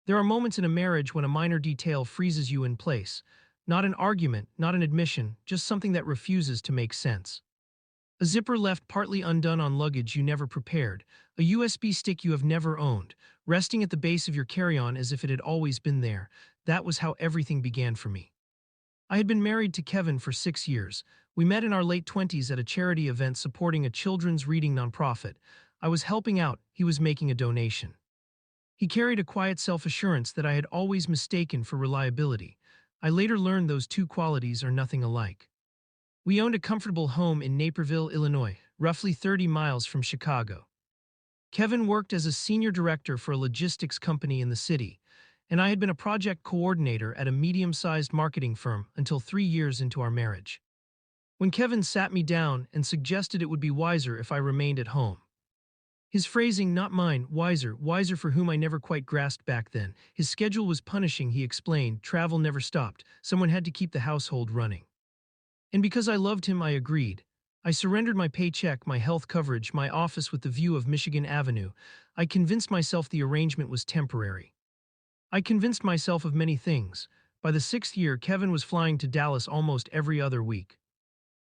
There are moments in a marriage when a minor detail freezes you in place. Not an argument, not an admission, just something that refuses to make sense. A zipper left partly undone on luggage you never prepared, a USB stick you have never owned, resting at the base of your carry-on as if it had always been there. That was how everything began for me. I had been married to Kevin for 6 years. We met in our late 20s at a charity event supporting a children's reading nonprofit. I was helping out, he was making a donation. He carried a quiet self-assurance that I had always mistaken for reliability. I later learned those two qualities are nothing alike. We owned a comfortable home in Naperville, Illinois, roughly 30 miles from Chicago. Kevin worked as a senior director for a logistics company in the city, and I had been a project coordinator at a medium-sized marketing firm until 3 years into our marriage. When Kevin sat me down and suggested it would be wiser if I remained at home. His phrasing, not mine, wiser for whom I never quite grasped back then. His schedule was punishing, he explained, travel never stopped, someone had to keep the household running. And because I loved him, I agreed. I surrendered my paycheck, my health coverage, my office with the view of Michigan Avenue. I convinced myself the arrangement was temporary. I convinced myself of many things. By the 6th year, Kevin was flying to Dallas almost every other week.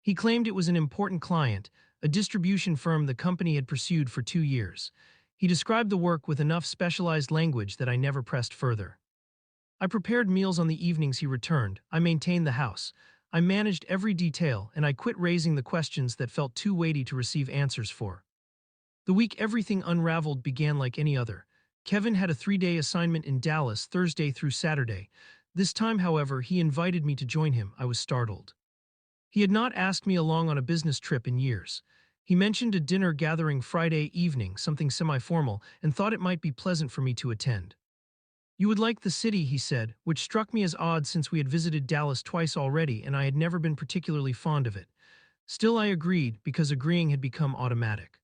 He claimed it was an important client, a distribution firm the company had pursued for 2 years. He described the work with enough specialized language that I never pressed further. I prepared meals on the evenings he returned. I maintained the house. I managed every detail, and I quit raising the questions that felt too weighty to receive answers for. The week everything unraveled began like any other. Kevin had a 3-day assignment in Dallas, Thursday through Saturday. This time, however, he invited me to join him. I was startled. He had not asked me along on a business trip in years. He mentioned a dinner gathering Friday evening, something semi-formal, and thought it might be pleasant for me to attend. You would like the city, he said, which struck me as odd since we had visited Dallas twice already and I had never been particularly fond of it. Still, I agreed, because agreeing had become automatic.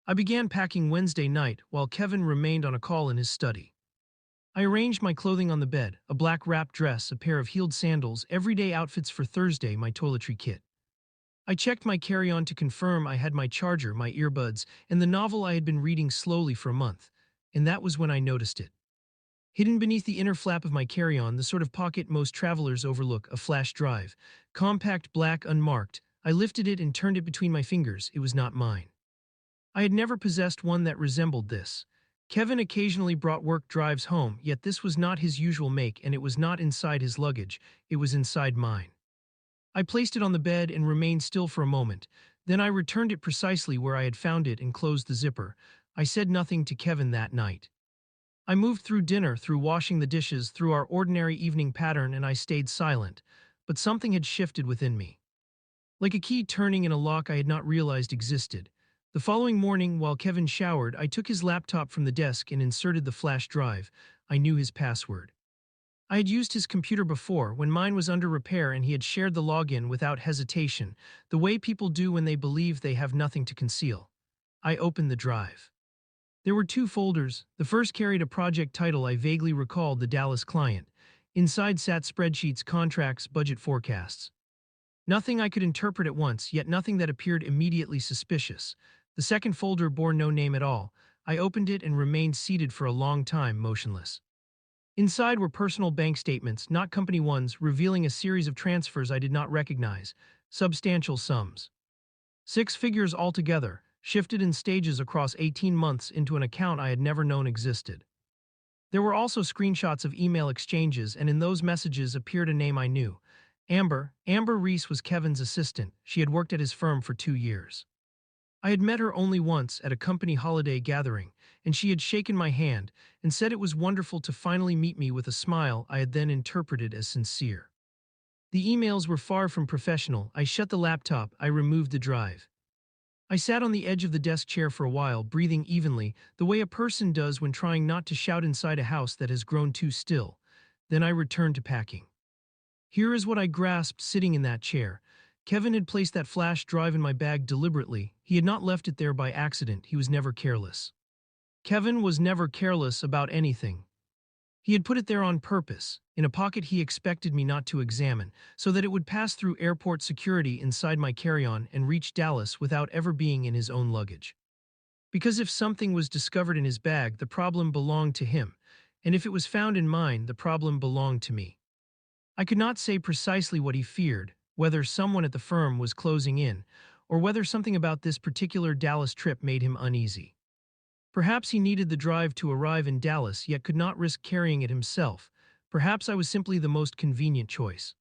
I began packing Wednesday night while Kevin remained on a call in his study. I arranged my clothing on the bed, a black wrap dress, a pair of heeled sandals, everyday outfits for Thursday, my toiletry kit. I checked my carry-on to confirm I had my charger, my earbuds, and the novel I had been reading slowly for a month, and that was when I noticed it. Hidden beneath the inner flap of my carry-on, the sort of pocket most travelers overlook, a flash drive. Compact, black, unmarked. I lifted it and turned it between my fingers. It was not mine. I had never possessed one that resembled this. Kevin occasionally brought work drives home, yet this was not his usual make, and it was not inside his luggage. It was inside mine. I placed it on the bed and remained still for a moment. Then I returned it precisely where I had found it and closed the zipper. I said nothing to Kevin that night. I moved through dinner, through washing the dishes, through our ordinary evening pattern, and I stayed silent. But something had shifted within me. Like a key turning in a lock I had not realized existed. The following morning, while Kevin showered, I took his laptop from the desk and inserted the flash drive. I knew his password. I had used his computer before, when mine was under repair, and he had shared the login without hesitation, the way people do when they believe they have nothing to conceal. I opened the drive. There were 2 folders. The first carried a project title I vaguely recalled, the Dallas client. Inside sat spreadsheets, contracts, budget forecasts. Nothing I could interpret at once, yet nothing that appeared immediately suspicious. The second folder bore no name at all. I opened it and remained seated for a long time, motionless. Inside were personal bank statements, not company ones, revealing a series of transfers I did not recognize. Substantial sums. 6 figures altogether, shifted in stages across 18 months into an account I had never known existed. There were also screenshots of email exchanges, and in those messages appeared a name I knew. Amber Reese was Kevin's assistant. She had worked at his firm for 2 years. I had met her only once at a company holiday gathering, and she had shaken my hand and said it was wonderful to finally meet me with a smile I had then interpreted as sincere. The emails were far from professional. I shut the laptop. I removed the drive. I sat on the edge of the desk chair for a while, breathing evenly, the way a person does when trying not to shout inside a house that has grown too still. Then I returned to packing. Here is what I grasped sitting in that chair. Kevin had placed that flash drive in my bag deliberately. He had not left it there by accident. He was never careless. Kevin was never careless about anything. He had put it there on purpose, in a pocket he expected me not to examine, so that it would pass through airport security inside my carry-on and reach Dallas without ever being in his own luggage. Because if something was discovered in his bag, the problem belonged to him. and if it was found in mine, the problem belonged to me. I could not say precisely what he feared, whether someone at the firm was closing in, or whether something about this particular Dallas trip made him uneasy. Perhaps he needed the drive to arrive in Dallas yet could not risk carrying it himself. Perhaps I was simply the most convenient choice.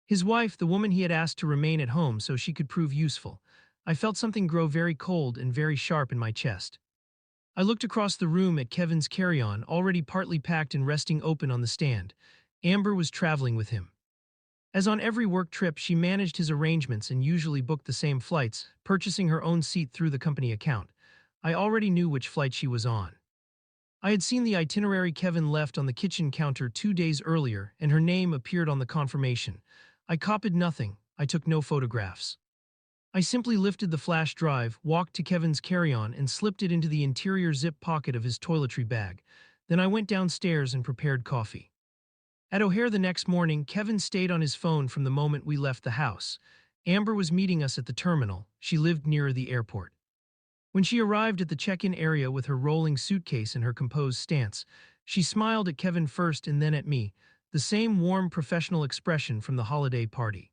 His wife, the woman he had asked to remain at home so she could prove useful. I felt something grow very cold and very sharp in my chest. I looked across the room at Kevin's carry-on, already partly packed and resting open on the stand. Amber was traveling with him. As on every work trip, she managed his arrangements and usually booked the same flights, purchasing her own seat through the company account. I already knew which flight she was on. I had seen the itinerary Kevin left on the kitchen counter 2 days earlier, and her name appeared on the confirmation. I copied nothing. I took no photographs. I simply lifted the flash drive, walked to Kevin's carry-on, and slipped it into the interior zip pocket of his toiletry bag. Then I went downstairs and prepared coffee. At O'Hare the next morning, Kevin stayed on his phone from the moment we left the house. Amber was meeting us at the terminal. She lived nearer the airport. When she arrived at the check-in area with her rolling suitcase and her composed stance, she smiled at Kevin first and then at me, the same warm professional expression from the holiday party.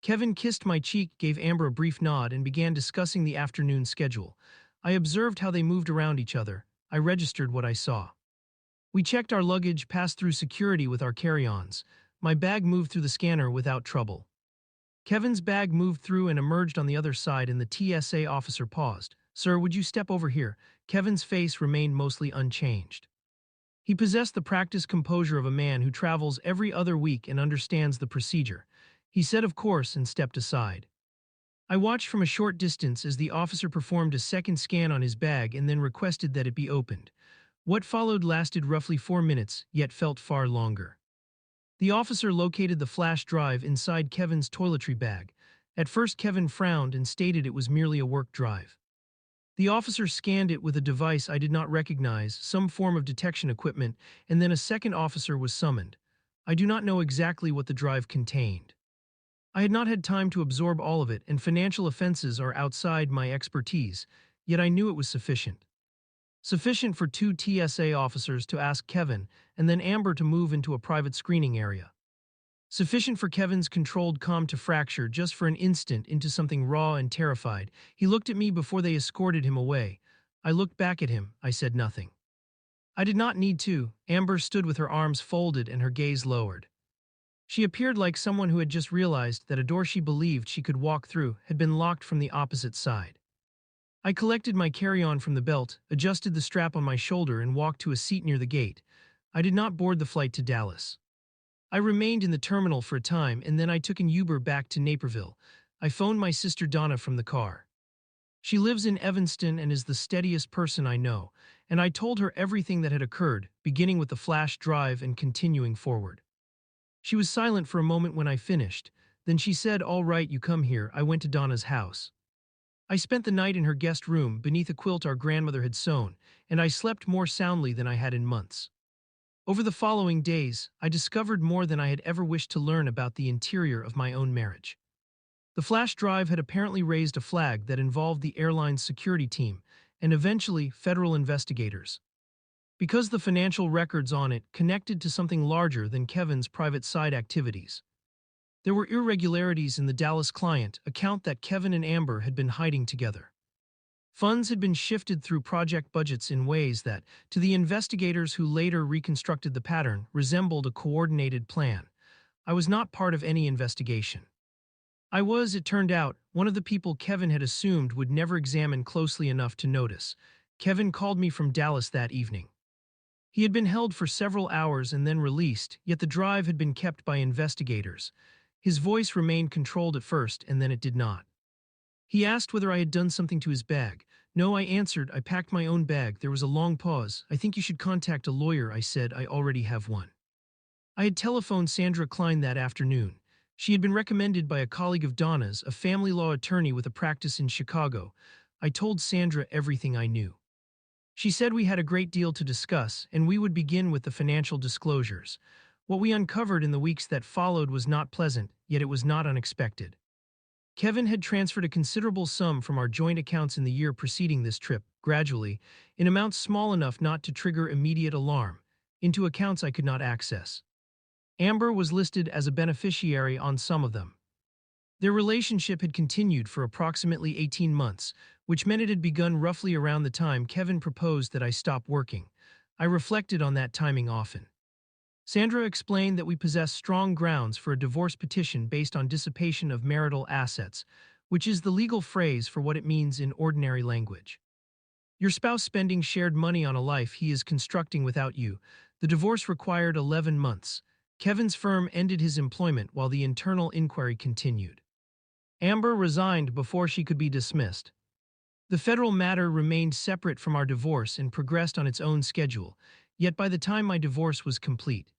Kevin kissed my cheek, gave Amber a brief nod, and began discussing the afternoon schedule. I observed how they moved around each other. I registered what I saw. We checked our luggage, passed through security with our carry-ons. My bag moved through the scanner without trouble. Kevin's bag moved through and emerged on the other side, and the TSA officer paused. "Sir, would you step over here?" Kevin's face remained mostly unchanged. He possessed the practiced composure of a man who travels every other week and understands the procedure. He said of course and stepped aside. I watched from a short distance as the officer performed a second scan on his bag and then requested that it be opened. What followed lasted roughly 4 minutes, yet felt far longer. The officer located the flash drive inside Kevin's toiletry bag. At first Kevin frowned and stated it was merely a work drive. The officer scanned it with a device I did not recognize, some form of detection equipment, and then a second officer was summoned. I do not know exactly what the drive contained. I had not had time to absorb all of it, and financial offenses are outside my expertise, yet I knew it was sufficient. Sufficient for 2 TSA officers to ask Kevin, and then Amber to move into a private screening area. Sufficient for Kevin's controlled calm to fracture just for an instant into something raw and terrified. He looked at me before they escorted him away. I looked back at him. I said nothing. I did not need to. Amber stood with her arms folded and her gaze lowered. She appeared like someone who had just realized that a door she believed she could walk through had been locked from the opposite side. I collected my carry-on from the belt, adjusted the strap on my shoulder, and walked to a seat near the gate. I did not board the flight to Dallas. I remained in the terminal for a time, and then I took an Uber back to Naperville. I phoned my sister Donna from the car. She lives in Evanston and is the steadiest person I know, and I told her everything that had occurred, beginning with the flash drive and continuing forward. She was silent for a moment when I finished. Then she said, "All right, you come here." I went to Donna's house. I spent the night in her guest room beneath a quilt our grandmother had sewn, and I slept more soundly than I had in months. Over the following days, I discovered more than I had ever wished to learn about the interior of my own marriage. The flash drive had apparently raised a flag that involved the airline's security team and eventually federal investigators. Because the financial records on it connected to something larger than Kevin's private side activities. There were irregularities in the Dallas client account that Kevin and Amber had been hiding together. Funds had been shifted through project budgets in ways that, to the investigators who later reconstructed the pattern, resembled a coordinated plan. I was not part of any investigation. I was, it turned out, one of the people Kevin had assumed would never examine closely enough to notice. Kevin called me from Dallas that evening. He had been held for several hours and then released, yet the drive had been kept by investigators. His voice remained controlled at first, and then it did not. He asked whether I had done something to his bag. "No," I answered. "I packed my own bag." There was a long pause. "I think you should contact a lawyer," I said. "I already have one." I had telephoned Sandra Klein that afternoon. She had been recommended by a colleague of Donna's, a family law attorney with a practice in Chicago. I told Sandra everything I knew. She said we had a great deal to discuss, and we would begin with the financial disclosures. What we uncovered in the weeks that followed was not pleasant, yet it was not unexpected. Kevin had transferred a considerable sum from our joint accounts in the year preceding this trip, gradually, in amounts small enough not to trigger immediate alarm. into accounts I could not access. Amber was listed as a beneficiary on some of them. Their relationship had continued for approximately 18 months, which meant it had begun roughly around the time Kevin proposed that I stop working. I reflected on that timing often. Sandra explained that we possess strong grounds for a divorce petition based on dissipation of marital assets, which is the legal phrase for what it means in ordinary language. Your spouse spending shared money on a life he is constructing without you. The divorce required 11 months. Kevin's firm ended his employment while the internal inquiry continued. Amber resigned before she could be dismissed. The federal matter remained separate from our divorce and progressed on its own schedule, yet by the time my divorce was complete,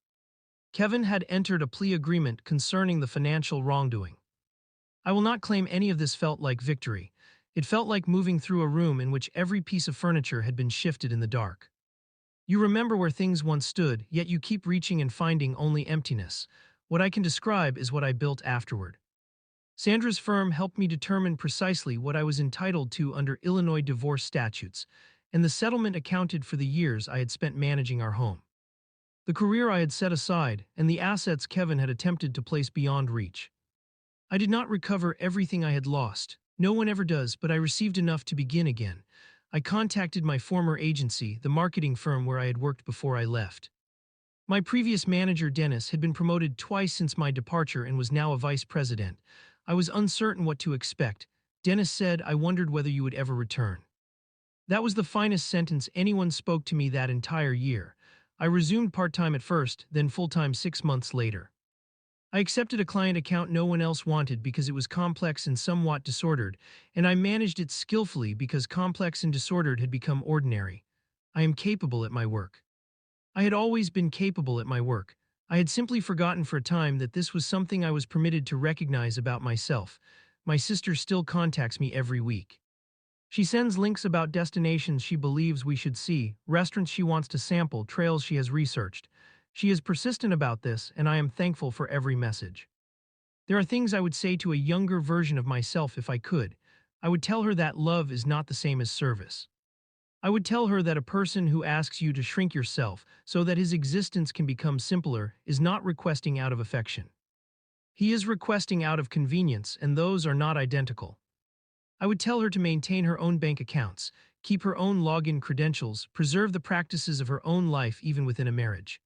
Kevin had entered a plea agreement concerning the financial wrongdoing. I will not claim any of this felt like victory. It felt like moving through a room in which every piece of furniture had been shifted in the dark. You remember where things once stood, yet you keep reaching and finding only emptiness. What I can describe is what I built afterward. Sandra's firm helped me determine precisely what I was entitled to under Illinois divorce statutes, and the settlement accounted for the years I had spent managing our home. The career I had set aside, and the assets Kevin had attempted to place beyond reach. I did not recover everything I had lost. No one ever does, but I received enough to begin again. I contacted my former agency, the marketing firm where I had worked before I left. My previous manager, Dennis, had been promoted twice since my departure and was now a vice president. I was uncertain what to expect. Dennis said, "I wondered whether you would ever return." That was the finest sentence anyone spoke to me that entire year. I resumed part-time at first, then full-time 6 months later. I accepted a client account no one else wanted because it was complex and somewhat disordered, and I managed it skillfully because complex and disordered had become ordinary. I am capable at my work. I had always been capable at my work. I had simply forgotten for a time that this was something I was permitted to recognize about myself. My sister still contacts me every week. She sends links about destinations she believes we should see, restaurants she wants to sample, trails she has researched. She is persistent about this, and I am thankful for every message. There are things I would say to a younger version of myself if I could. I would tell her that love is not the same as service. I would tell her that a person who asks you to shrink yourself so that his existence can become simpler is not requesting out of affection. He is requesting out of convenience, and those are not identical. I would tell her to maintain her own bank accounts, keep her own login credentials, preserve the practices of her own life even within a marriage.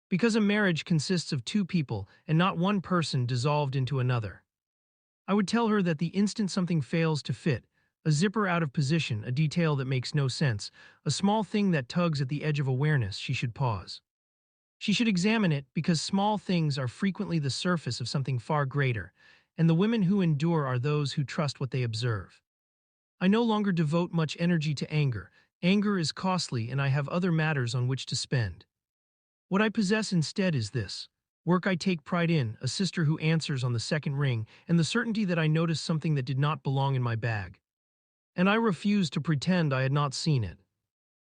Because a marriage consists of two people and not one person dissolved into another. I would tell her that the instant something fails to fit, a zipper out of position, a detail that makes no sense, a small thing that tugs at the edge of awareness, she should pause. She should examine it because small things are frequently the surface of something far greater, and the women who endure are those who trust what they observe. I no longer devote much energy to anger. Anger is costly and I have other matters on which to spend. What I possess instead is this: work I take pride in, a sister who answers on the second ring, and the certainty that I noticed something that did not belong in my bag. And I refused to pretend I had not seen it.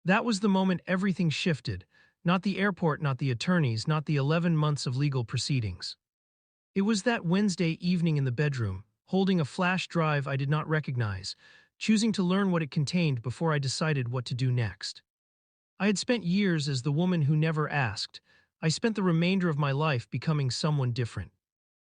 That was the moment everything shifted, not the airport, not the attorneys, not the 11 months of legal proceedings. It was that Wednesday evening in the bedroom, holding a flash drive I did not recognize, choosing to learn what it contained before I decided what to do next. I had spent years as the woman who never asked. I spent the remainder of my life becoming someone different.